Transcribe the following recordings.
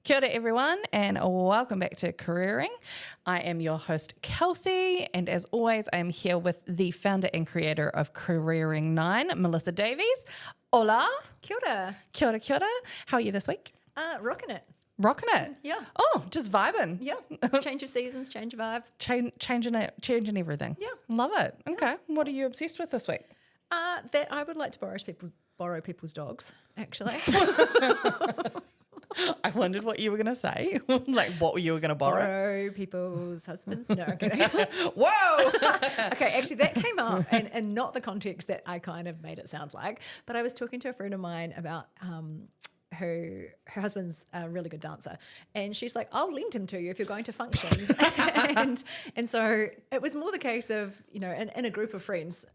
Kia ora everyone and welcome back to Careering. I am your host Kelsey and as always I am here with the founder and creator of Careering 9, Melissa Davies. Hola. Kia ora. Kia ora, kia ora. How are you this week? Rocking it. Rocking it? Yeah. Oh, just vibing. Yeah. Change of seasons, change of vibe. Changing everything. Yeah. Love it. Okay. What are you obsessed with this week? That I would like to borrow people's dogs, actually. I wondered what you were going to say. Like what you were going to borrow. Borrow people's husbands. No, I'm kidding. Whoa. Okay, actually that came up and not the context that I kind of made it sound like, but I was talking to a friend of mine about her husband's a really good dancer, and she's like, I'll lend him to you if you're going to functions. and so it was more the case of, you know, in a group of friends,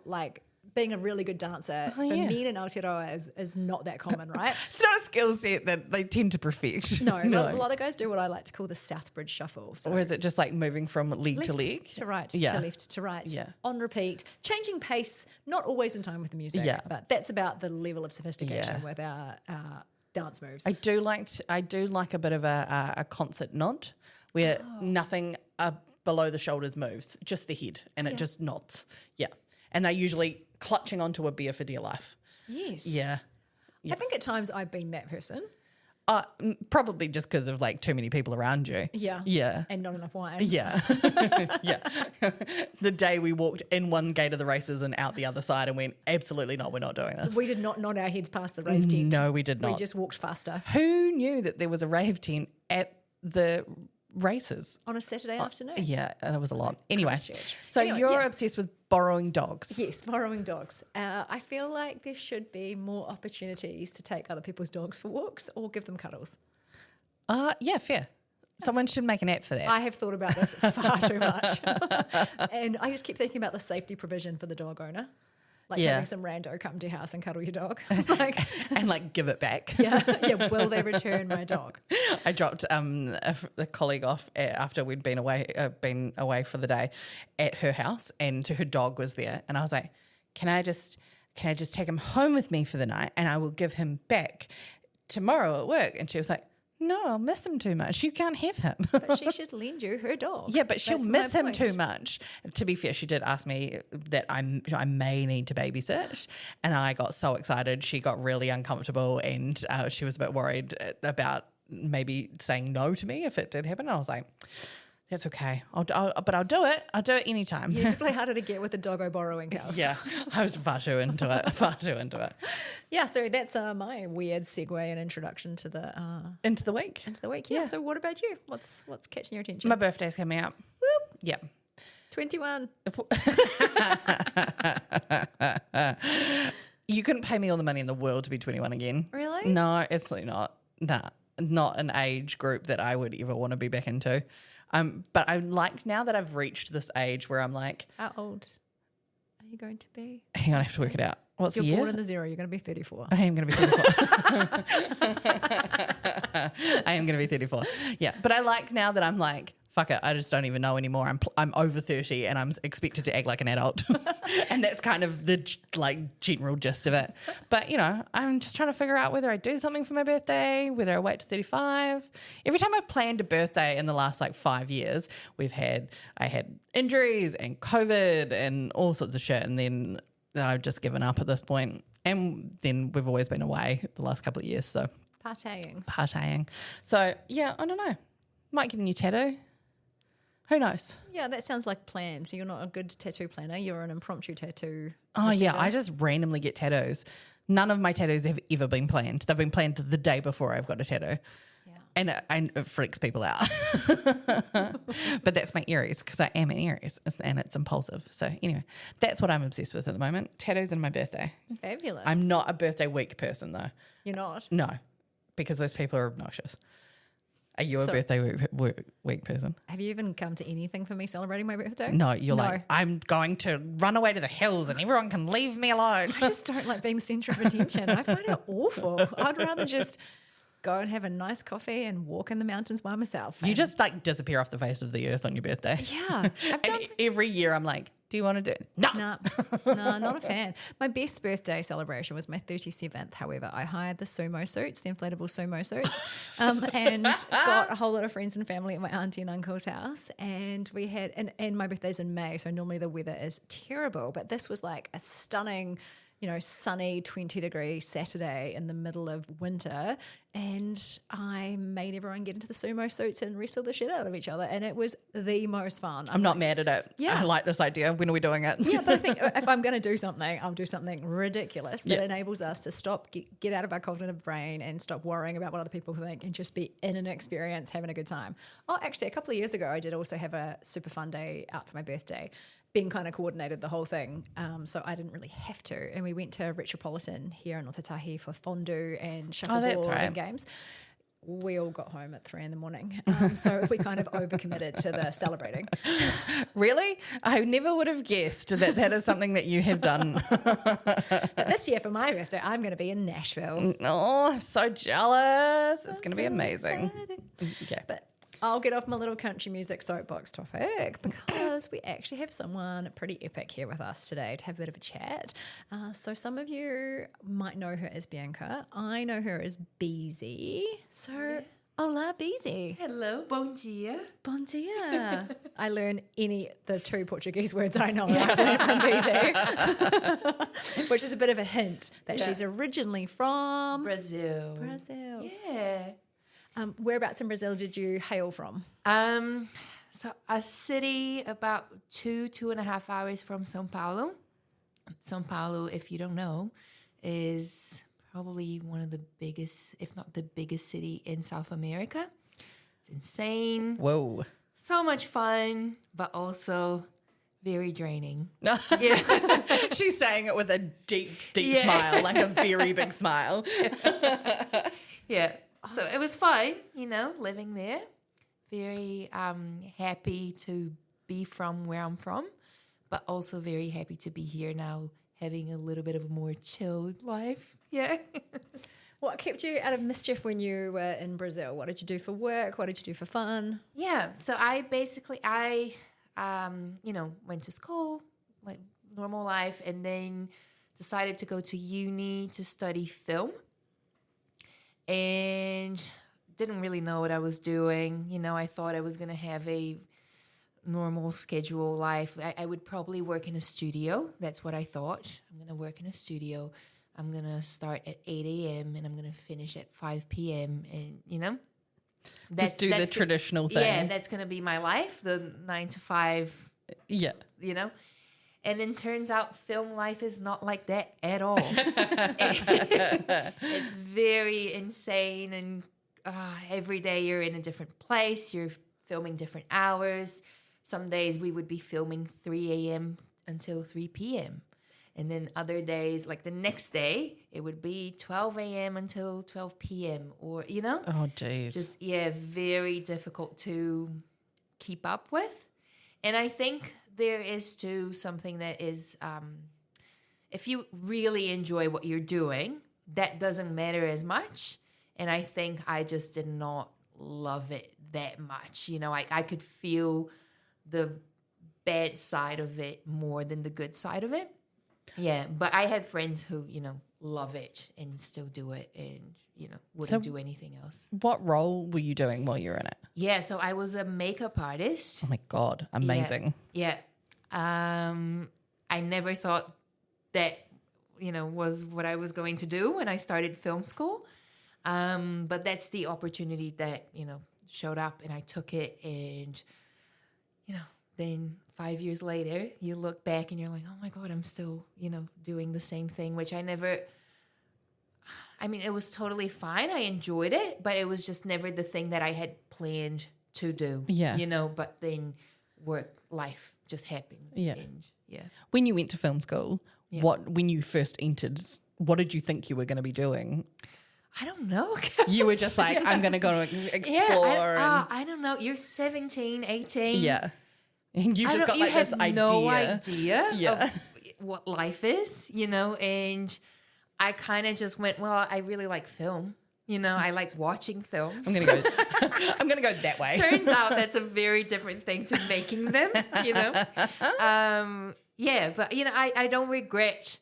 like being a really good dancer for men in Aotearoa is not that common, right? It's not a skill set that they tend to perfect. No. A lot of guys do what I like to call the Southbridge shuffle. So or is it just like moving from leg left to leg? to right, to left to right, on repeat, changing pace, not always in time with the music, but that's about the level of sophistication with our dance moves. I do like a bit of a concert nod where nothing below the shoulders moves, just the head, and it just nods. Yeah. And they're usually clutching onto a beer for dear life. Yes. Yeah. I think at times I've been that person. Probably just because of like too many people around you. Yeah. Yeah. And not enough wine. Yeah. Yeah. The day we walked in one gate of the races and out the other side and went, absolutely not, we're not doing this. We did not nod our heads past the rave tent. No, we did not. We just walked faster. Who knew that there was a rave tent at the races? On a Saturday afternoon. Yeah, it was a lot. Anyway, Christchurch. so you're obsessed with borrowing dogs. Yes, borrowing dogs. I feel like there should be more opportunities to take other people's dogs for walks or give them cuddles. Yeah, fair. Someone should make an app for that. I have thought about this far too much. And I just keep thinking about the safety provision for the dog owner. Like having some rando come to your house and cuddle your dog. and give it back. Yeah, will they return my dog? I dropped a colleague off after we'd been away for the day at her house, and her dog was there, and I was like, can I just take him home with me for the night and I will give him back tomorrow at work? And she was like, no, I'll miss him too much. You can't have him. But she should lend you her dog. Yeah, but she'll miss him point. too much. To be fair, she did ask me that I may need to babysit, and I got so excited. She got really uncomfortable, and she was a bit worried about maybe saying no to me if it did happen. I was like, that's okay. But I'll do it. I'll do it anytime. You have to play harder to get with the doggo borrowing house. Yeah, I was far too into it. Yeah, so that's my weird segue and introduction to the Into the week. Yeah. So what about you? What's catching your attention? My birthday's coming up. Whoop. Yeah. 21. You couldn't pay me all the money in the world to be 21 again. Really? No, absolutely not. Nah, not an age group that I would ever want to be back into. But I like now that I've reached this age where I'm like, how old are you going to be? Hang on, I have to work it out. What's You're the year? born in the zero. You're going to be 34. I am going to be 34. I am going to be 34. Yeah, but I like now that I'm like, fuck it, I just don't even know anymore. I'm over 30 and I'm expected to act like an adult. And that's kind of the general gist of it. But, you know, I'm just trying to figure out whether I do something for my birthday, whether I wait to 35. Every time I've planned a birthday in the last 5 years, I had injuries and COVID and all sorts of shit, and then I've just given up at this point. And then we've always been away the last couple of years, so partying. So, yeah, I don't know. Might get a new tattoo. Who knows? Yeah, that sounds like planned. So you're not a good tattoo planner. You're an impromptu tattue. Oh, receiver. yeah. I just randomly get tattoos. None of my tattoos have ever been planned. They've been planned the day before I've got a tattoo. Yeah. And it freaks people out. But that's my Aries, because I am an Aries and it's impulsive. So anyway, that's what I'm obsessed with at the moment. Tattoos and my birthday. Fabulous. I'm not a birthday week person though. You're not? No, because those people are obnoxious. Are you a birthday week person? Have you even come to anything for me celebrating my birthday? No, you're like, I'm going to run away to the hills and everyone can leave me alone. I just don't like being the centre of attention. I find it awful. I'd rather just go and have a nice coffee and walk in the mountains by myself. You just disappear off the face of the earth on your birthday. Yeah. Every year I'm like, Do you want to do it? No. No, not a fan. My best birthday celebration was my 37th. However, I hired the sumo suits, the inflatable sumo suits, and got a whole lot of friends and family at my auntie and uncle's house. And we had, and my birthday's in May, so normally the weather is terrible. But this was like a stunning, sunny 20-degree Saturday in the middle of winter, and I made everyone get into the sumo suits and wrestle the shit out of each other, and it was the most fun. I'm not mad at it. Yeah. I like this idea. When are we doing it? Yeah, but I think if I'm going to do something, I'll do something ridiculous that enables us to stop, get out of our cognitive brain and stop worrying about what other people think and just be in an experience, having a good time. Oh, actually, a couple of years ago, I did also have a super fun day out for my birthday. Ben kind of coordinated the whole thing, so I didn't really have to. And we went to Retropolitan here in Ōtautahi for fondue and shuffleboard and games. We all got home at 3 a.m, so we kind of overcommitted to the celebrating. Really? I never would have guessed that is something that you have done. But this year for my birthday, I'm going to be in Nashville. Oh, I'm so jealous. It's going to be amazing. Okay. But I'll get off my little country music soapbox topic because we actually have someone pretty epic here with us today to have a bit of a chat. So some of you might know her as Bianca. I know her as Beezy. So, hola, Beezy. Hello, bom dia. Bom dia. I learn the 2 Portuguese words I know from Beezy, which is a bit of a hint that she's originally from Brazil. Yeah. Whereabouts in Brazil did you hail from? So a city about 2.5 hours from São Paulo. São Paulo, if you don't know, is probably one of the biggest, if not the biggest city in South America. It's insane. Whoa. So much fun, but also very draining. Yeah. She's saying it with a deep smile, like a very big smile. Yeah. So it was fun, living there. Very happy to be from where I'm from, but also very happy to be here now, having a little bit of a more chilled life. Yeah. What kept you out of mischief when you were in Brazil? What did you do for work? What did you do for fun? Yeah. So I went to school, like normal life, and then decided to go to uni to study film. And didn't really know what I was doing. I thought I was going to have a normal schedule life. I would probably work in a studio. That's what I thought. I'm going to work in a studio. I'm going to start at 8 a.m. and I'm going to finish at 5 p.m. And, just do the traditional thing. Yeah, that's going to be my life, the 9 to 5. Yeah. And then turns out film life is not like that at all. It's very insane, and every day you're in a different place. You're filming different hours. Some days we would be filming 3 a.m. until 3 p.m. And then other days, like the next day, it would be 12 a.m. until 12 p.m. or, Oh, geez. Just, very difficult to keep up with. And I think there is too something that is, if you really enjoy what you're doing, that doesn't matter as much. And I think I just did not love it that much. I could feel the bad side of it more than the good side of it. Yeah, but I had friends who, love it and still do it and, wouldn't do anything else. What role were you doing while you were in it? Yeah, so I was a makeup artist. Oh my God, amazing. Yeah. I never thought that, was what I was going to do when I started film school. But that's the opportunity that, showed up, and I took it. And, then 5 years later, you look back and you're like, oh my God, I'm still, doing the same thing, which it was totally fine. I enjoyed it, but it was just never the thing that I had planned to do. Yeah. But then life just happens. Yeah. And, yeah. When you went to film school, when you first entered, what did you think you were going to be doing? I don't know. You were just like, I'm going to go explore. I don't know. You're 17, 18. Yeah. And you just got you like this have idea. no idea Yeah. of what life is, and I kind of just went, well, I really like film. You know, I like watching films. I'm gonna go that way. Turns out that's a very different thing to making them, you know? But, you know, I don't regret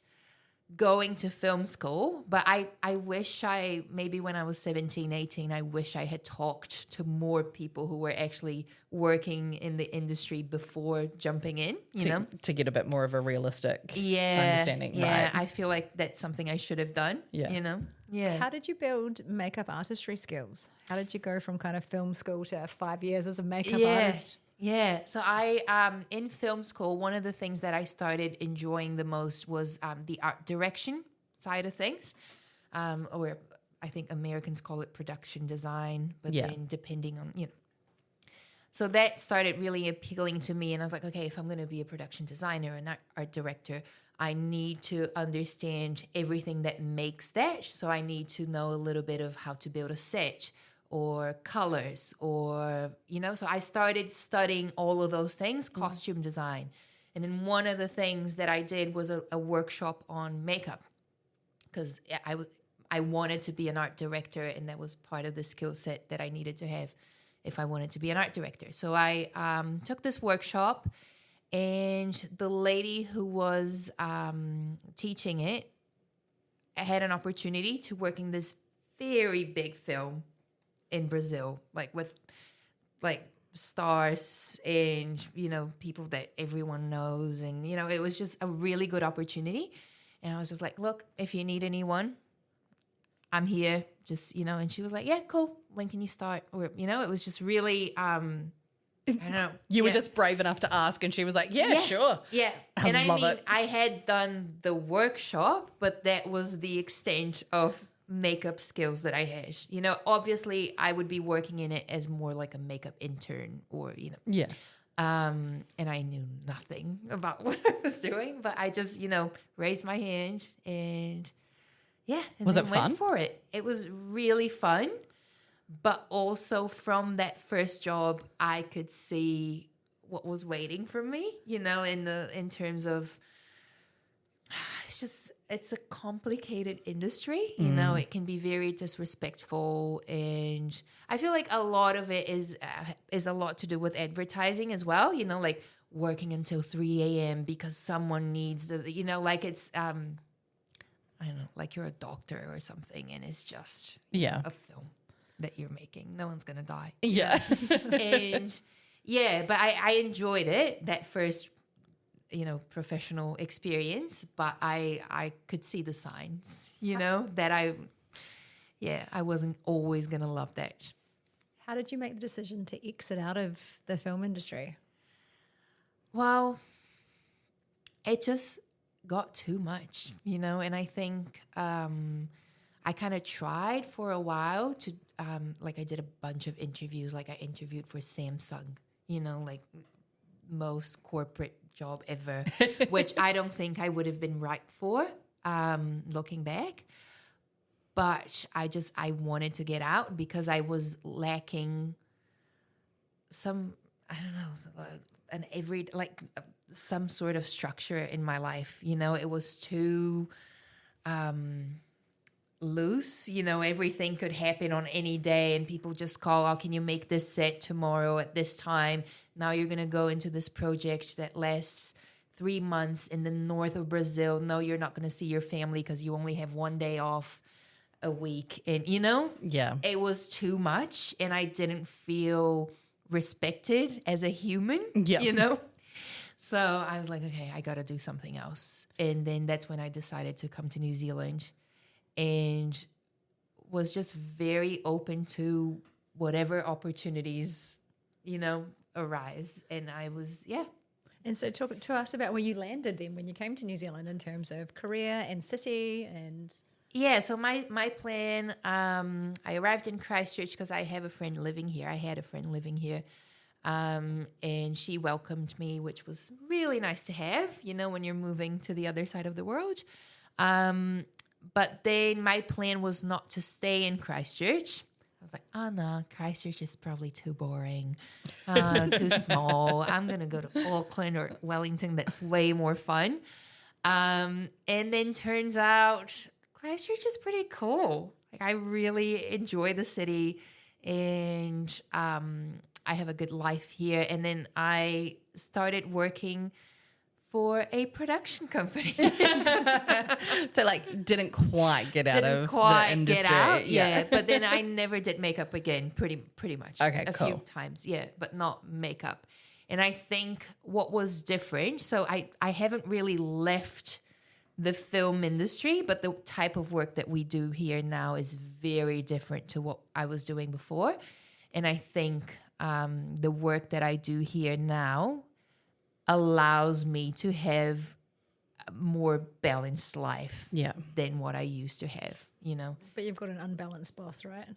going to film school, but I wish maybe when I was 17, 18, I wish I had talked to more people who were actually working in the industry before jumping in, you know? To get a bit more of a realistic understanding. Yeah, right? I feel like that's something I should have done, you know? Yeah. How did you build makeup artistry skills? How did you go from kind of film school to 5 years as a makeup artist? Yeah. So I, in film school, one of the things that I started enjoying the most was the art direction side of things, or I think Americans call it production design, but then depending on, you know. So that started really appealing to me. And I was like, okay, if I'm going to be a production designer and art director, I need to understand everything that makes that. So I need to know a little bit of how to build a set, or colors, or, you know, so I started studying all of those things, costume design. And then one of the things that I did was a workshop on makeup, because I wanted to be an art director, and that was part of the skill set that I needed to have if I wanted to be an art director. So I took this workshop, and the lady who was teaching it had an opportunity to work in this very big film in Brazil, like with like stars and, you know, people that everyone knows. And, you know, it was just a really good opportunity. And I was just like, look, if you need anyone, I'm here. Just, you know, and she was like, yeah, cool. When can you start? Or, you know, it was just really, I don't know. You were just brave enough to ask, and she was like, yeah. Sure. Yeah. I love it. I had done the workshop, but that was the extent of makeup skills that I had. You know, obviously I would be working in it as more like a makeup intern, or, you know. Yeah. And I knew nothing about what I was doing, but I just, you know, raised my hand and and was then it went fun? for it. It was really fun, but also from that first job, I could see what was waiting for me, you know, in terms of, it's a complicated industry, you know. It can be very disrespectful, and I feel like a lot of it is a lot to do with advertising as well, you know, like working until 3 a.m. because someone needs the, you know, like it's I don't know, like you're a doctor or something, and it's just a film that you're making. No one's gonna die. Yeah. And but I enjoyed it, that first, you know, professional experience, but I could see the signs, you know, that I wasn't always going to love that. How did you make the decision to exit out of the film industry? Well, it just got too much, you know, and I think I kind of tried for a while to, like I did a bunch of interviews, like I interviewed for Samsung, you know, like most corporate job ever, which I don't think I would have been right for, looking back. But I wanted to get out because I was lacking some, I don't know, some sort of structure in my life. You know, it was too loose. You know, everything could happen on any day, and people just call, oh, can you make this set tomorrow at this time? Now you're going to go into this project that lasts 3 months in the north of Brazil. No, you're not going to see your family because you only have 1 day off a week. And, you know, it was too much, and I didn't feel respected as a human, you know? So I was like, okay, I got to do something else. And then that's when I decided to come to New Zealand, and was just very open to whatever opportunities, you know, arise. And I was, And so talk to us about where you landed then when you came to New Zealand in terms of career and city and... Yeah, so my plan, I arrived in Christchurch because I have a friend living here. I had a friend living here. And she welcomed me, which was really nice to have, you know, when you're moving to the other side of the world. But then my plan was not to stay in Christchurch. I was like, oh, no, Christchurch is probably too boring, too small. I'm going to go to Auckland or Wellington. That's way more fun. And then turns out Christchurch is pretty cool. Like I really enjoy the city, and I have a good life here. And then I started working for a production company. So like didn't quite get out Didn't of quite the industry. get out, yeah. But then I never did makeup again, pretty much. Okay, a cool. few times, yeah, but not makeup. And I think what was different, so I haven't really left the film industry, but the type of work that we do here now is very different to what I was doing before. And I think the work that I do here now allows me to have a more balanced life than what I used to have, you know. But you've got an unbalanced boss, right?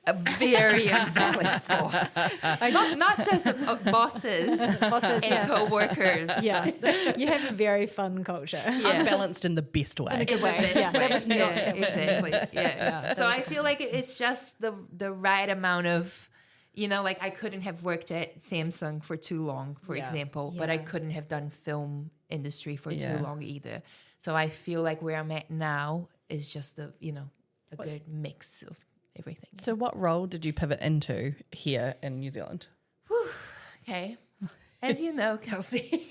A very unbalanced boss. Not just bosses and co-workers. Yeah. You have a very fun culture. Yeah. Unbalanced in the best way. In the best Yeah. way. That was not- Yeah, exactly. Yeah. So I feel like it's just the right amount of, you know, like I couldn't have worked at Samsung for too long, for example, but I couldn't have done film industry for too long either. So I feel like where I'm at now is just the, you know, a good mix of everything. So what role did you pivot into here in New Zealand? Okay. As you know, Kelsey,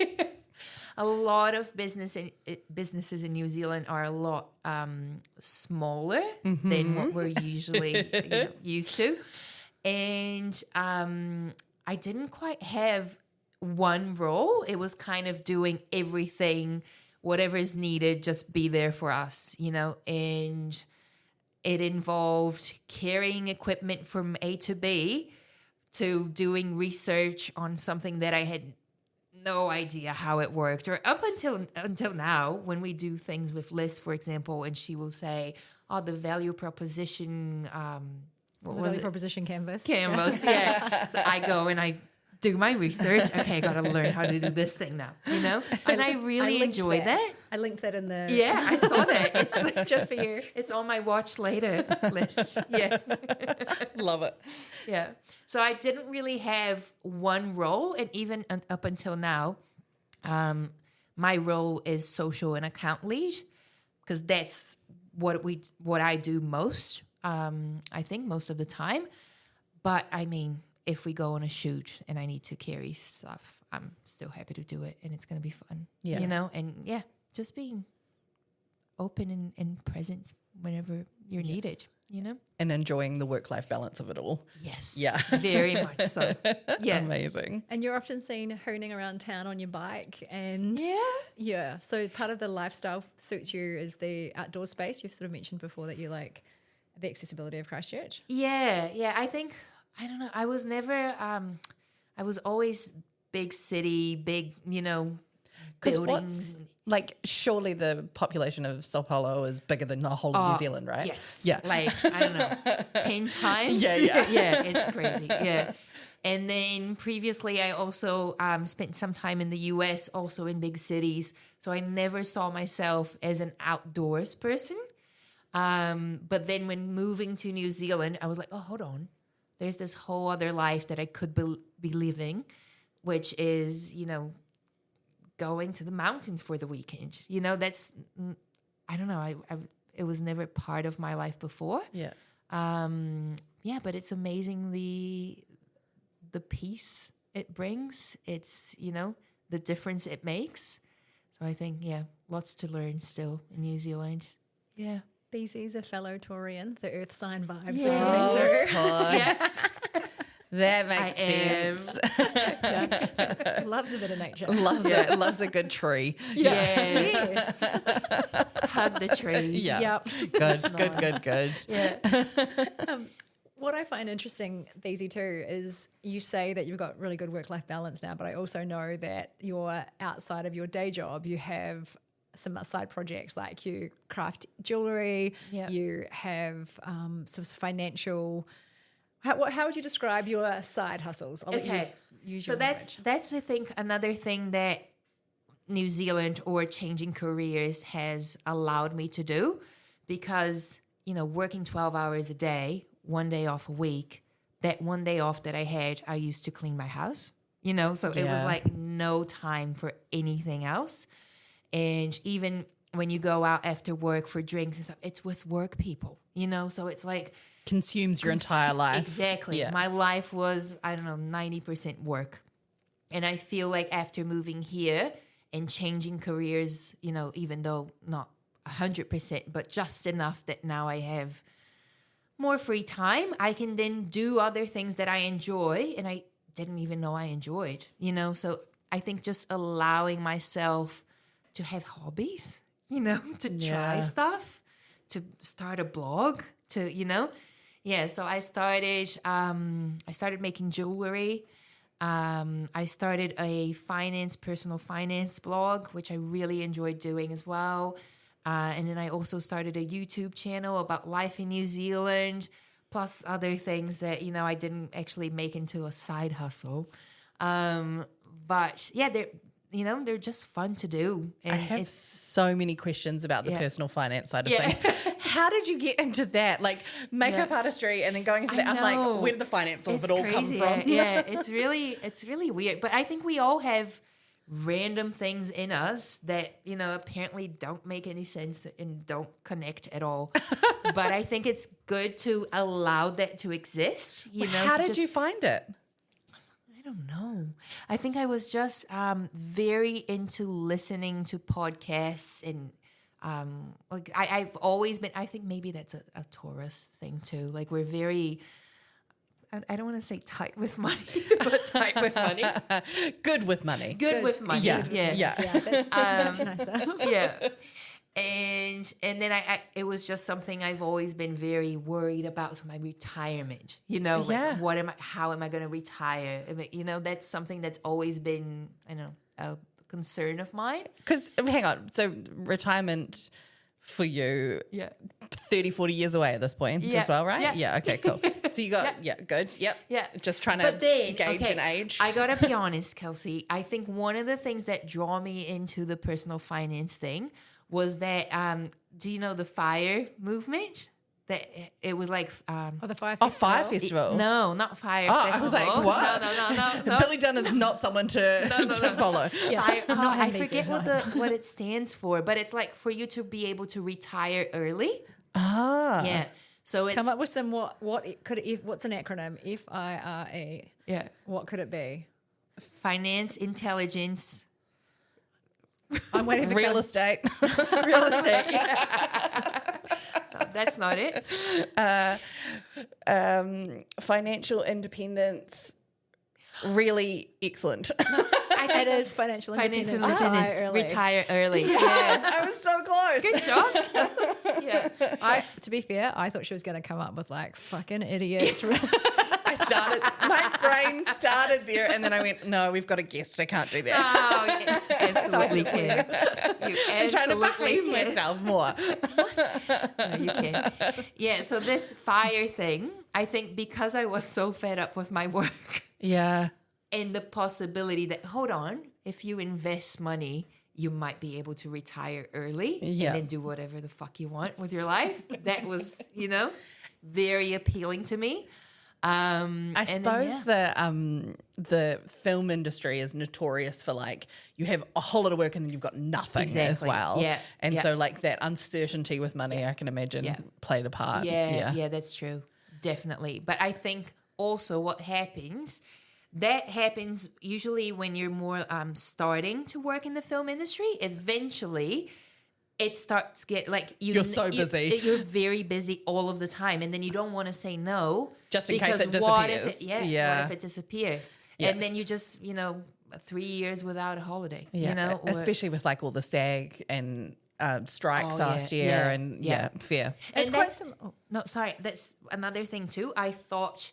a lot of businesses in New Zealand are a lot smaller than what we're usually used to. And I didn't quite have one role. It was kind of doing everything, whatever is needed, just be there for us, you know. And it involved carrying equipment from A to B to doing research on something that I had no idea how it worked. Or up until now, when we do things with Liz, for example, and she will say, oh, the value proposition... Value proposition canvas. Canvas, yeah. So I go and I do my research. Okay, I got to learn how to do this thing now, you know? And I really enjoy that. I linked that in the... Yeah, I saw that. It's like, just for you. It's on my watch later list. Yeah. Love it. Yeah. So I didn't really have one role. And even up until now, my role is social and account lead, because that's what I do most. I think most of the time. But I mean, if we go on a shoot and I need to carry stuff, I'm still happy to do it, and it's going to be fun. Yeah. You know, and just being open and present whenever you're needed, you know? And enjoying the work-life balance of it all. Yes. Yeah. Very much so. Yeah. Amazing. And you're often seen hooning around town on your bike, and so part of the lifestyle suits you is the outdoor space. You've sort of mentioned before that you like the accessibility of Christchurch. Yeah. I think, I don't know, I was never, I was always big city, big, you know, buildings. Like, surely the population of Sao Paulo is bigger than the whole of New Zealand, right? Yes. Yeah. Like, I don't know, 10 times? Yeah. Yeah, it's crazy. Yeah. And then previously I also spent some time in the US, also in big cities. So I never saw myself as an outdoors person. But then when moving to New Zealand, I was like, oh, hold on. There's this whole other life that I could be living, which is, you know, going to the mountains for the weekend. You know, that's, I don't know, it was never part of my life before. Yeah. But it's amazing the peace it brings. It's, you know, the difference it makes. So I think, lots to learn still in New Zealand. Yeah. BC's a fellow Taurian, the earth sign vibes. Oh, Yes. that makes I sense. Loves a bit of nature. Loves a good tree. Yes. Hug the trees. Yeah. Yep. Good. Yeah. What I find interesting, Beezy, too, is you say that you've got really good work-life balance now, but I also know that you're outside of your day job, you have some side projects, like you craft jewellery, you have some financial... How would you describe your side hustles? I'll let you use so your language. that's I think another thing that New Zealand or changing careers has allowed me to do, because, you know, working 12 hours a day, one day off a week, that one day off that I had, I used to clean my house, you know, so it was like no time for anything else. And even when you go out after work for drinks and stuff, it's with work people, you know? So it's like consumes your entire life. Exactly. Yeah. My life was, I don't know, 90% work. And I feel like after moving here and changing careers, you know, even though not 100%, but just enough that now I have more free time, I can then do other things that I enjoy and I didn't even know I enjoyed, you know? So I think just allowing myself to have hobbies, you know, to try stuff, to start a blog, to, you know, so I started making jewellery. I started a personal finance blog, which I really enjoyed doing as well. And then I also started a YouTube channel about life in New Zealand, plus other things that, you know, I didn't actually make into a side hustle. But yeah, they're just fun to do. And I have so many questions about the personal finance side of Yeah. things. How did you get into that? Like makeup artistry and then going into that. I'm like, where did the finance of it all come from? Yeah, it's really weird. But I think we all have random things in us that, you know, apparently don't make any sense and don't connect at all. But I think it's good to allow that to exist. You know, how did you find it? I don't know. I think I was just very into listening to podcasts and like I've always been, I think maybe that's a Taurus thing too. Like we're very, I don't want to say tight with money, but tight with money. Good with money. Good with money. Yeah. That's much nicer. Yeah. And then it was just something I've always been very worried about. So my retirement, you know, like how am I going to retire? You know, that's something that's always been, I don't know, a concern of mine. Because hang on, so retirement for you, 30, 40 years away at this point as well, right? Yeah. Okay, cool. So you got, good. Yep. Yeah. Just trying to gauge an age. I got to be honest, Kelsey. I think one of the things that draw me into the personal finance thing was that, do you know the FIRE movement? That it was like the Fire Festival. Fire Festival. No, not Fire I Festival. was like, what? No. Billy Dunn is not someone to follow. Yeah. I forget what it stands for, but it's like for you to be able to retire early. Ah. Yeah. So it's Come up with some what's an acronym? FIRE. Yeah. What could it be? Finance intelligence. I'm waiting for Real estate. real estate. No, that's not it. Financial independence. Really excellent. It is financial independence. Retire early. Yes, I was so close. Good job. Yeah. To be fair, I thought she was going to come up with like fucking idiots. My brain started there and then I went, no, we've got a guest. I can't do that. Oh, yeah. Absolutely can. You I'm trying to absolutely behave can. myself more. No, you can. Yeah, so this FIRE thing, I think because I was so fed up with my work Yeah. and the possibility that, hold on, if you invest money, you might be able to retire early and then do whatever the fuck you want with your life. That was, you know, very appealing to me. I suppose the film industry is notorious for like you have a whole lot of work and then you've got nothing as well. Yeah. And so like that uncertainty with money, I can imagine played a part. Yeah, that's true. Definitely. But I think also what happens, that happens usually when you're more starting to work in the film industry. Eventually it starts you're so busy. You're very busy all of the time, and then you don't want to say no just in case it disappears. What if it disappears? Yeah. And then you just 3 years without a holiday. Yeah, you know, especially with like all the SAG and strikes last year, and fair. It's quite some. No, sorry, that's another thing too. I thought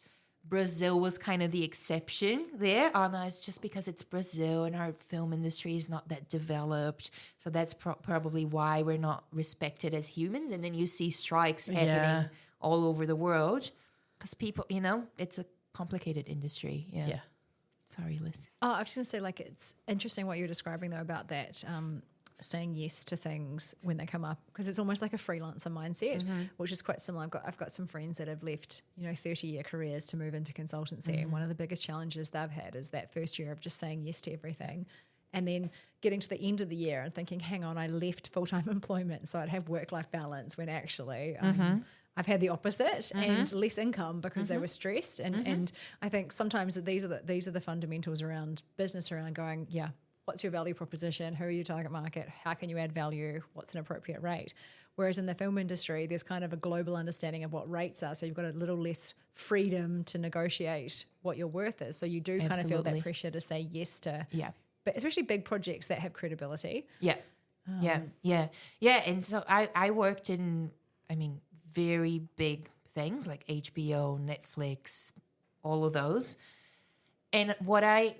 Brazil was kind of the exception there. Oh no, it's just because it's Brazil and our film industry is not that developed. So that's probably why we're not respected as humans. And then you see strikes happening all over the world because people, it's a complicated industry. Yeah. Sorry, Liz. Oh, I was going to say, like, it's interesting what you were describing though about that saying yes to things when they come up, because it's almost like a freelancer mindset, which is quite similar. I've got some friends that have left 30-year careers to move into consultancy, and one of the biggest challenges they've had is that first year of just saying yes to everything, and then getting to the end of the year and thinking, hang on, I left full-time employment so I'd have work-life balance, when actually I've had the opposite and less income because they were stressed. And I think sometimes that these are the fundamentals around business, around going, what's your value proposition? Who are your target market? How can you add value? What's an appropriate rate? Whereas in the film industry, there's kind of a global understanding of what rates are. So you've got a little less freedom to negotiate what your worth is. So you do kind of feel that pressure to say yes to, but especially big projects that have credibility. Yeah. And so I worked in, very big things like HBO, Netflix, all of those. And what I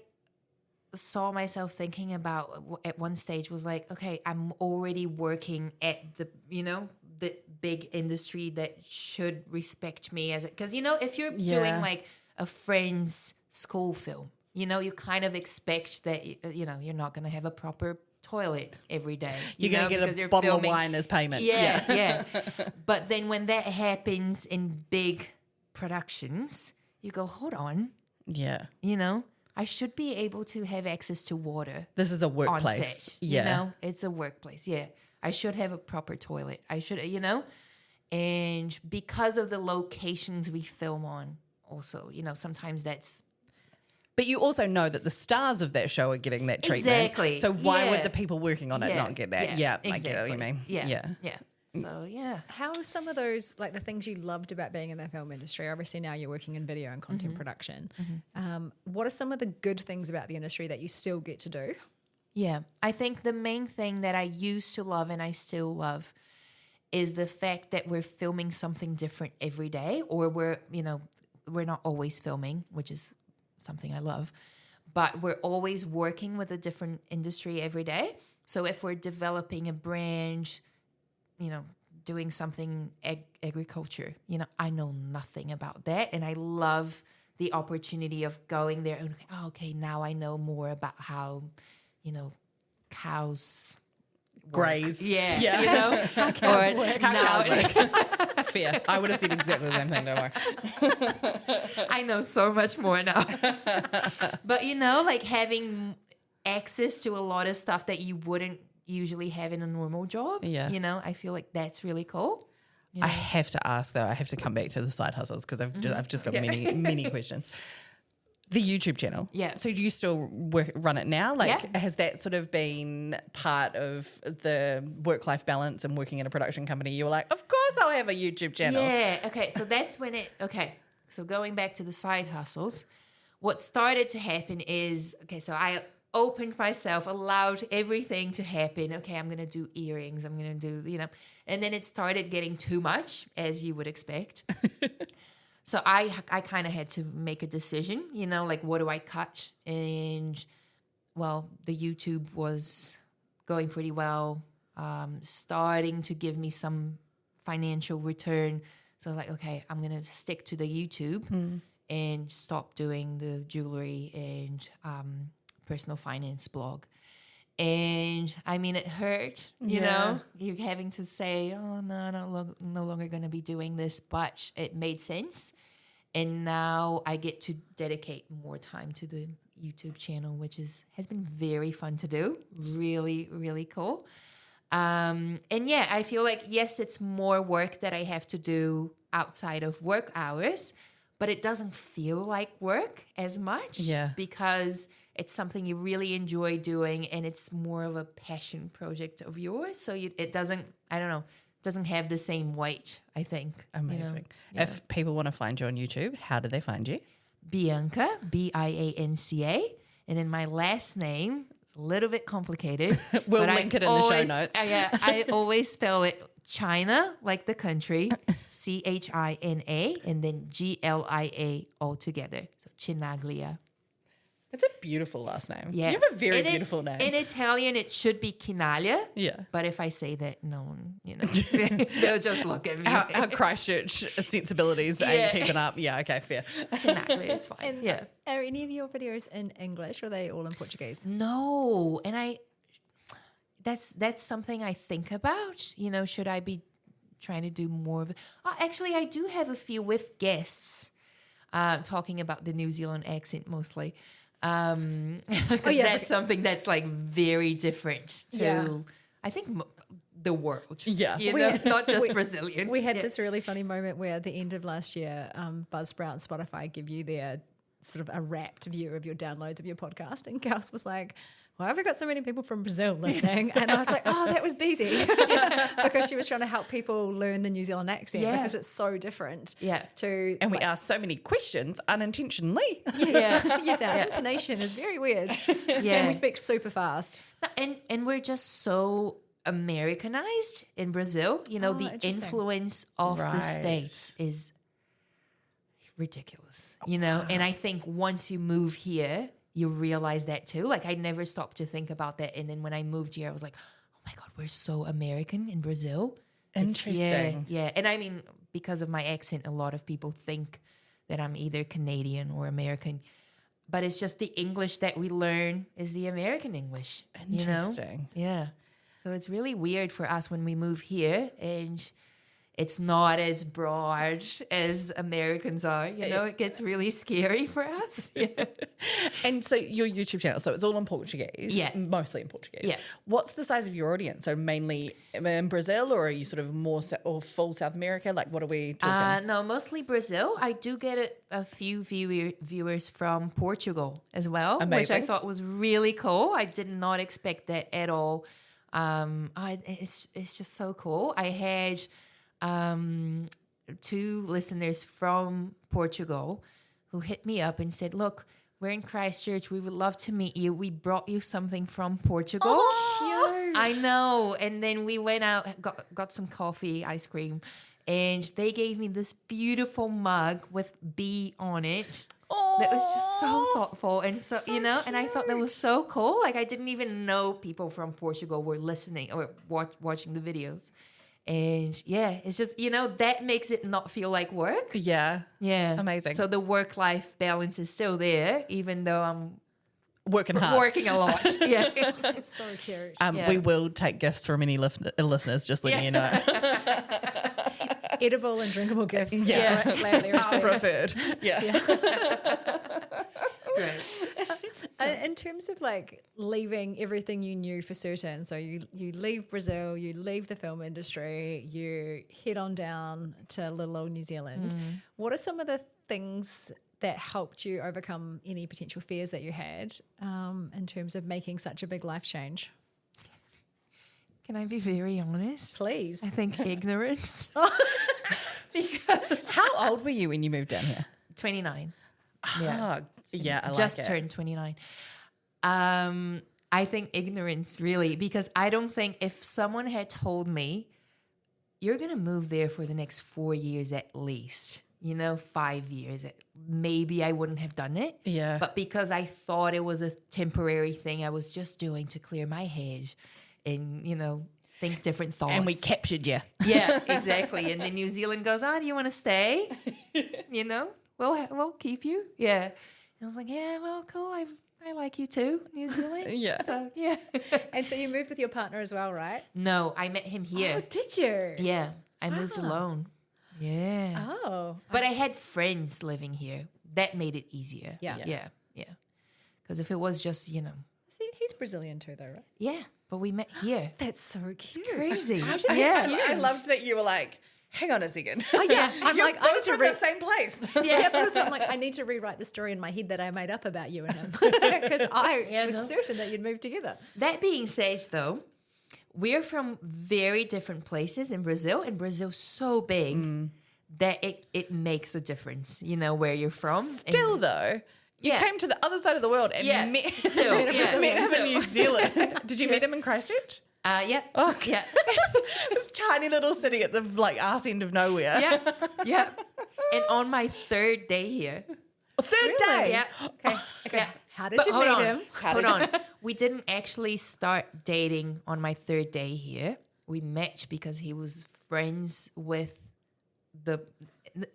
saw myself thinking about at one stage was like, okay, I'm already working at the big industry that should respect me as because if you're doing like a friend's school film, you kind of expect that you're not going to have a proper toilet every day. You're going to get a bottle of wine as payment. Yeah. But then when that happens in big productions, you go, hold on. Yeah. I should be able to have access to water. This is a workplace. On set, it's a workplace. Yeah. I should have a proper toilet. I should, and because of the locations we film on also, sometimes that's. But you also know that the stars of that show are getting that treatment. Exactly. So why would the people working on it not get that? Yeah, exactly. I get what you mean. Yeah. So, How are some of those, like the things you loved about being in the film industry? Obviously now you're working in video and content production. What are some of the good things about the industry that you still get to do? Yeah, I think the main thing that I used to love and I still love is the fact that we're filming something different every day, or we're not always filming, which is something I love, but we're always working with a different industry every day. So if we're developing a brand, doing something agriculture, I know nothing about that. And I love the opportunity of going there and, okay, now I know more about how, cows graze. Yeah. How cows work. How cows work. Fair. I would have said exactly the same thing, don't worry. I know so much more now. But, like having access to a lot of stuff that you wouldn't usually have in a normal job. Yeah. I feel like that's really cool. I have to ask though, I have to come back to the side hustles because I've just got many questions. The YouTube channel. Yeah. So do you still run it now? Has that sort of been part of the work-life balance and working in a production company? You were like, of course I'll have a YouTube channel. Yeah. Okay. So that's when so going back to the side hustles, what started to happen is, so I opened myself, allowed everything to happen. Okay, I'm going to do earrings. I'm going to do, and then it started getting too much, as you would expect. So I kind of had to make a decision, like what do I cut? And well, the YouTube was going pretty well, starting to give me some financial return. So I was like, okay, I'm going to stick to the YouTube and stop doing the jewellery and personal finance blog. And it hurt, you know, you're having to say, oh no, I'm no longer going to be doing this, but it made sense. And now I get to dedicate more time to the YouTube channel, which has been very fun to do. Really, really cool. And I feel like, yes, it's more work that I have to do outside of work hours, but it doesn't feel like work as much because it's something you really enjoy doing and it's more of a passion project of yours. So it doesn't have the same weight, I think. Amazing. If people want to find you on YouTube, how do they find you? Bianca, Bianca. And then my last name, it's a little bit complicated. We'll link it in the show notes. I always spell it China, like the country, China, and then Glia all together. So Chinaglia. It's a beautiful last name. Yeah. You have a very beautiful name. In Italian, it should be Chinaglia. Yeah. But if I say that, no one, they'll just look at me. Our Christchurch sensibilities ain't keeping up. Yeah, okay, fair. Chinaglia is fine. And are any of your videos in English or are they all in Portuguese? No. And that's something I think about. Should I be trying to do more of it? Actually, I do have a few with guests talking about the New Zealand accent mostly. Because that's something that's like very different to, I think, the world. Yeah. Not just Brazilians. We had this really funny moment where at the end of last year, Buzzsprout and Spotify give you their sort of a wrapped view of your downloads of your podcast. And Gals was like, why have we got so many people from Brazil listening? And I was like, oh, that was busy. Because she was trying to help people learn the New Zealand accent because it's so different. And we asked so many questions unintentionally. Yes, our intonation is very weird. And we speak super fast. And we're just so Americanized in Brazil. The influence of the States is ridiculous, and I think once you move here, you realize that too. Like I never stopped to think about that. And then when I moved here, I was like, oh my God, we're so American in Brazil. Interesting. Yeah. And I mean, because of my accent, a lot of people think that I'm either Canadian or American, but it's just the English that we learn is the American English. Interesting. Yeah. So it's really weird for us when we move here and it's not as broad as Americans are. It gets really scary for us. And so your YouTube channel, so it's all in Portuguese. Yeah. Mostly in Portuguese. Yeah. What's the size of your audience? So mainly in Brazil, or are you sort of more or full South America? Like what are we talking? No, mostly Brazil. I do get a few viewers from Portugal as well, which I thought was really cool. I did not expect that at all. It's just so cool. I had 2 listeners from Portugal who hit me up and said, look, we're in Christchurch. We would love to meet you. We brought you something from Portugal. Oh, cute. I know. And then we went out, got some coffee, ice cream, and they gave me this beautiful mug with B on it. Oh, that was just so thoughtful and so and I thought that was so cool. Like I didn't even know people from Portugal were listening or watching the videos. And it's just, that makes it not feel like work. Yeah. Amazing. So the work-life balance is still there, even though I'm working hard. Working a lot. Yeah. It's so cute. We will take gifts from any listeners, just letting you know. Edible and drinkable gifts. Gladly preferred. Great. In terms of like leaving everything you knew for certain, so you leave Brazil, you leave the film industry, you head on down to little old New Zealand. What are some of the things that helped you overcome any potential fears that you had in terms of making such a big life change? Can I be very honest? Please. I think ignorance. Because how old were you when you moved down here? 29. I just turned 29. I think ignorance, really, because I don't think if someone had told me you're going to move there for the next 4 years at least, 5 years, maybe I wouldn't have done it. Yeah. But because I thought it was a temporary thing I was just doing to clear my head and, think different thoughts. And we captured you. Yeah, exactly. And then New Zealand goes, do you want to stay? We'll keep you. Yeah. And I was like, yeah, well, cool. I like you too, New Zealand. Yeah. So, yeah. And so you moved with your partner as well, right? No, I met him here. Oh, did you? Yeah. I moved alone. Yeah. Oh. But I had friends living here. That made it easier. Yeah. Yeah. Because if it was just, See, he's Brazilian too, though, right? Yeah. But we met here. That's so cute. It's crazy. I just Yeah. I loved that you were like, hang on a second. Oh, yeah. I'm You're like, I need both to from the same place. Yeah, because I'm like, I need to rewrite the story in my head that I made up about you and him. Because I was certain that you'd move together. That being said, though, we're from very different places in Brazil, and Brazil's so big that it makes a difference, where you're from. Still, though, you came to the other side of the world and met him in New Zealand. Did you meet him in Christchurch? Yeah. Oh, yeah. This tiny little city at the arse end of nowhere. Yeah. And on my 3rd day here. Third day? Yeah. Okay. Yeah. How did you meet him? Hold on. We didn't actually start dating on my 3rd day here. We met because he was friends with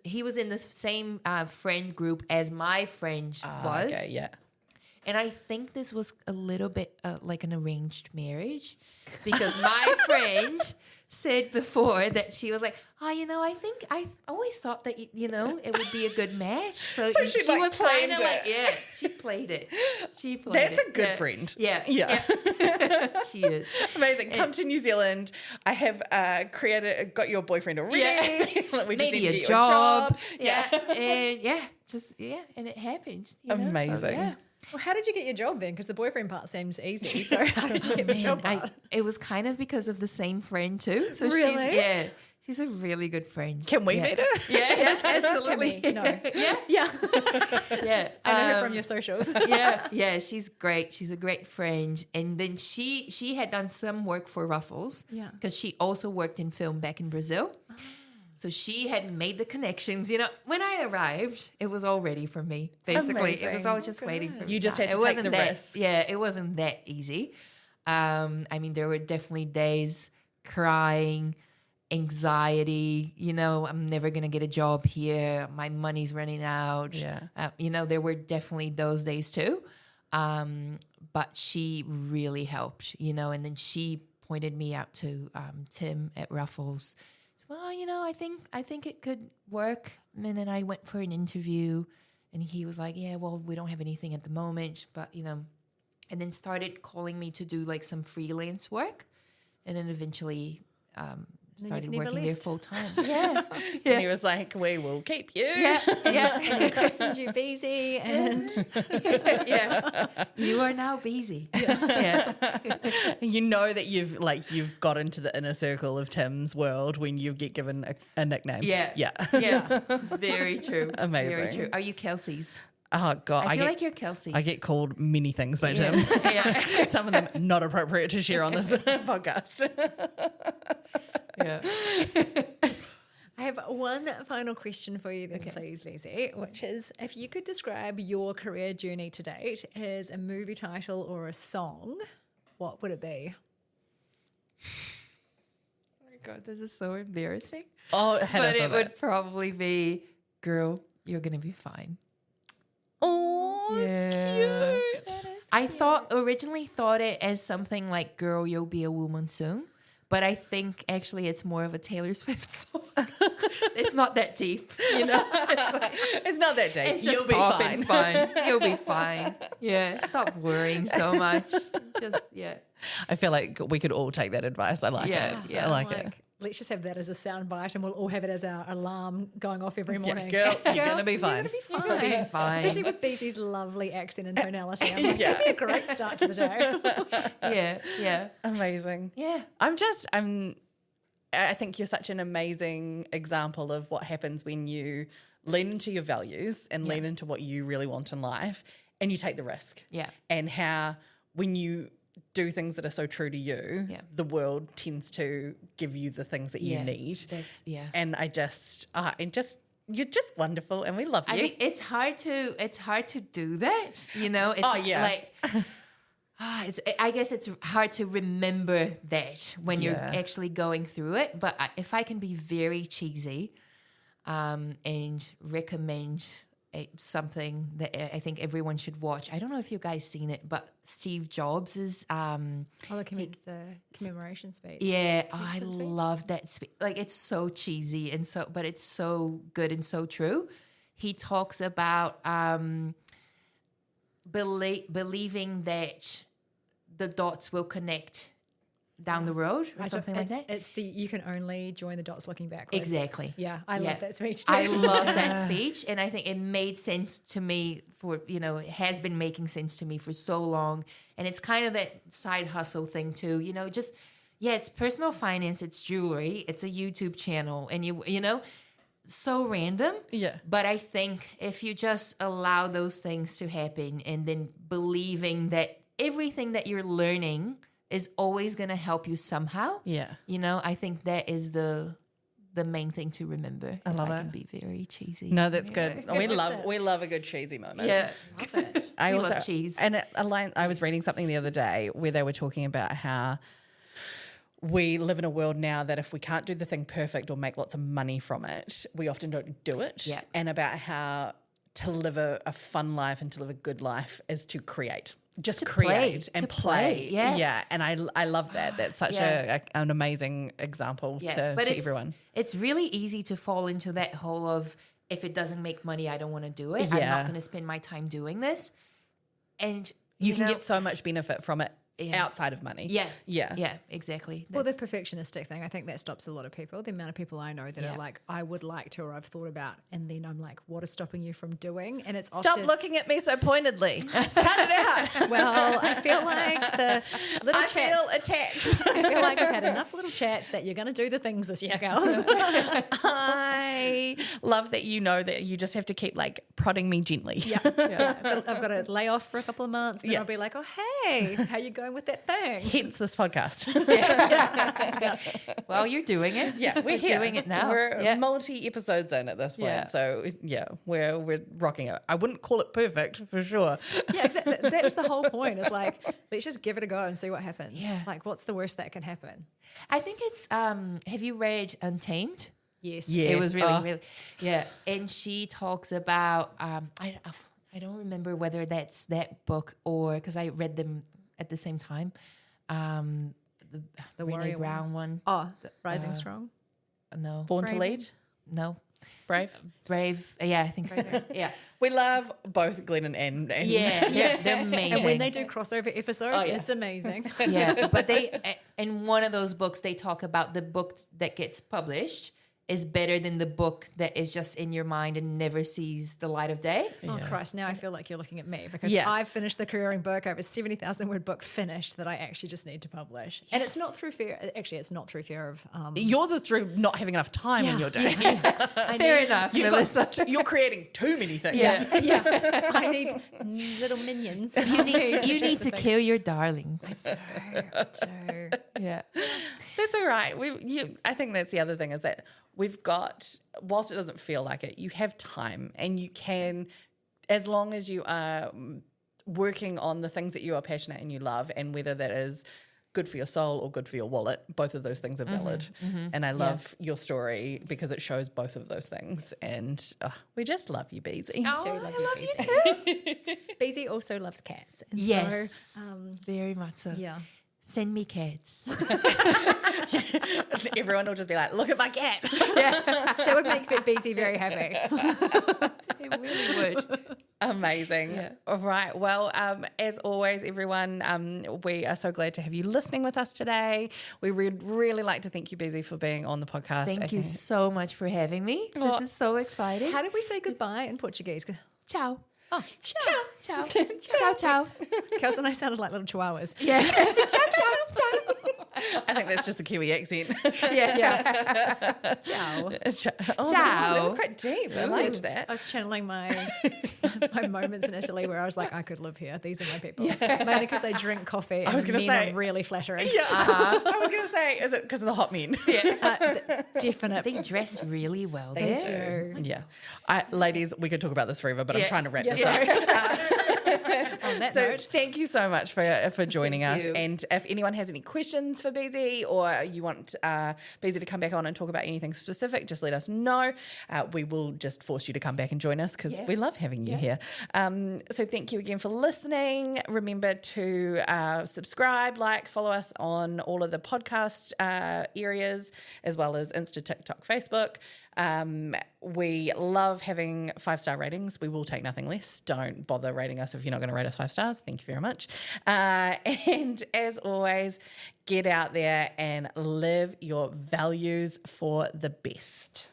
he was in the same friend group as my friend was. Okay, yeah. And I think this was a little bit like an arranged marriage because my friend said before that she was like, oh, I think I always thought that, it would be a good match. So, she she like was planned kind of like, it. she played it. She played That's it. a good friend. Yeah. Yeah. She is. Amazing. Come to New Zealand. I have got your boyfriend already. Yeah. We just Maybe need to a get you job. a job. And it happened. Amazing. So, yeah. Well, how did you get your job then? Because the boyfriend part seems easy. So how did you get the job part? It was kind of because of the same friend too. So Really? she's a really good friend. Can we meet her? Yeah, absolutely. No. Yeah. Yeah. I know her from your socials. Yeah, she's great. She's a great friend. And then she had done some work for Ruffles. Yeah. Because she also worked in film back in Brazil. So she had made the connections. When I arrived, it was all ready for me, basically. It was all just waiting for me. You just had to It take wasn't the that, risk. Yeah, it wasn't that easy. There were definitely days crying, anxiety, I'm never going to get a job here. My money's running out. Yeah. There were definitely those days too. But she really helped, and then she pointed me out to Tim at Ruffles. She's like, I think it could work. And then I went for an interview and he was like, yeah, well, we don't have anything at the moment, but, and then started calling me to do like some freelance work. And then eventually started working there full time. Yeah. And he was like, we will keep you. Yeah. And he christened you Beezy and Yeah. You are now busy. Yeah. You know that you've got into the inner circle of Tim's world when you get given a nickname. Yeah. Yeah. Very true. Amazing. Very true. Are you Kelsey's? Oh, God. I feel like you're Kelsey's. I get called many things by Tim. Yeah. Some of them not appropriate to share on this podcast. Yeah. I have one final question for you then, please, Beezy, which is if you could describe your career journey to date as a movie title or a song, what would it be? Oh my God, this is so embarrassing. Oh, but it would probably be Girl, You're Gonna Be Fine. Oh, it's cute. I originally thought it as something like Girl, You'll Be a Woman Soon. But I think actually it's more of a Taylor Swift song. It's not that deep, It's not that deep. It's just You'll be pop fine. and fun. You'll be fine. Yeah, stop worrying so much. I feel like we could all take that advice. I like it. Yeah. I like it. Let's just have that as a sound bite and we'll all have it as our alarm going off every morning. Girl, you're going to be fine. You're gonna be fine. Fine. Especially with Beezy's lovely accent and tonality. I'm like, Yeah. that'd be a great start to the day. Yeah. Amazing. Yeah. I think you're such an amazing example of what happens when you lean into your values and lean into what you really want in life and you take the risk. Yeah. And how when you do things that are so true to you, the world tends to give you the things that you need. And you're just wonderful and we love you. I mean, it's hard to do that, It's I guess it's hard to remember that when you're actually going through it. But if I can be very cheesy and recommend something that I think everyone should watch. I don't know if you guys seen it, but Steve Jobs is the commemoration speech. Yeah, I love that speech. Like it's so cheesy but it's so good and so true. He talks about believing that the dots will connect down the road or something like that. It's you can only join the dots looking backwards. Exactly. Yeah, I love that speech too. I love that speech, and I think it made sense to me it has been making sense to me for so long, and it's kind of that side hustle thing too, it's personal finance, it's jewelry, it's a YouTube channel, and so random. Yeah. But I think if you just allow those things to happen and then believing that everything that you're learning is always going to help you somehow. Yeah. I think that is the main thing to remember. I love it. Can be very cheesy. No, that's good. We love a good cheesy moment. Yeah. Love it. I also love cheese. And I was reading something the other day where they were talking about how we live in a world now that if we can't do the thing perfect or make lots of money from it, we often don't do it. Yeah. And about how to live a fun life and to live a good life is to create. just To create play, and to play, yeah. And I love that. That's such an amazing example to everyone. It's really easy to fall into that hole of, if it doesn't make money, I don't want to do it. I'm not going to spend my time doing this. And you can get so much benefit from it outside of money. Yeah, exactly. Well, the perfectionistic thing, I think that stops a lot of people. The amount of people I know that are like, I would like to, or I've thought about, and then I'm like, what is stopping you from doing? And it's Stop looking at me so pointedly. Cut it out. Well, I feel like the little I chats. feel attacked. I feel like I've had enough little chats that you're going to do the things this year, girls. I love that you know that you just have to keep like prodding me gently. Yeah. I've got to lay off for a couple of months, then I'll be like, oh, hey, how you going with that thing? Hence this podcast. Well, you're doing it. Yeah, we're doing it now. We're multi episodes in at this point, Yeah. so we're rocking it. I wouldn't call it perfect for sure. Yeah, exactly. That was the whole point. It's like, let's just give it a go and see what happens. Yeah. Like, what's the worst that can happen? I think it's, have you read Untamed? Yes. Yes. It was really, and she talks about, I don't remember whether that's that book or, because I read them at the same time, the Brené Warrior Brown one. Oh, Rising Strong. No. Born to Brave. Lead, No. Brave. Brave. Yeah, I think Brave. Yeah. We love both Glennon and Yeah, they're amazing. And when they do crossover episodes, it's amazing. Yeah, but they, in one of those books, they talk about the book that gets published is better than the book that is just in your mind and never sees the light of day. Oh, Christ. Now I feel like you're looking at me because Yeah. I've finished the careering book. I have a 70,000 word book finished that I actually just need to publish. And it's not through fear. Actually, it's not through fear of... Yours is through not having enough time in your day. Fair enough, Melissa. You're creating too many things. Yeah. I need little minions. You need to kill your darlings. I do. Yeah. That's all right. I think that's the other thing is that we've got, whilst it doesn't feel like it, you have time and you can, as long as you are working on the things that you are passionate and you love, and whether that is good for your soul or good for your wallet, both of those things are valid. And I love your story because it shows both of those things. And we just love you, Beezy. Oh, do love I you, love you too. Beezy also loves cats. And Yes. So, Very much so. yeah. Send me cats. Everyone will just be like, look at my cat. That would make Beezy very happy. It really would. Amazing. Yeah. All right. Well, as always, everyone, we are so glad to have you listening with us today. We would really like to thank you, Beezy, for being on the podcast. Thank you so much for having me. Oh. This is so exciting. How did we say goodbye in Portuguese? Ciao. Oh, ciao. Ciao. Ciao, ciao. Kels and I sounded like little chihuahuas. Yeah. Ciao, ciao, ciao. I think that's just the Kiwi accent. Yeah. Ciao. Oh, Ciao. that was quite deep. I liked that. I was channeling my moments in Italy where I was like, I could live here. These are my people. Mainly because they drink coffee and was gonna men say- are really flattering. Yeah. I was going to say, is it because of the hot men? Definitely. They dress really well They there. do. Yeah. Ladies, we could talk about this forever, but I'm Yeah. trying to wrap Yeah, this up. On that So note, thank you so much for joining us. you. And if anyone has any questions for BZ or you want BZ to come back on and talk about anything specific, just let us know. We will just force you to come back and join us because we love having you here. So thank you again for listening. Remember to subscribe, follow us on all of the podcast areas as well as Insta, TikTok, Facebook. We love having 5-star ratings. We will take nothing less. Don't bother rating us if you're not going to rate us 5 stars. Thank you very much. And as always, get out there and live your values for the best.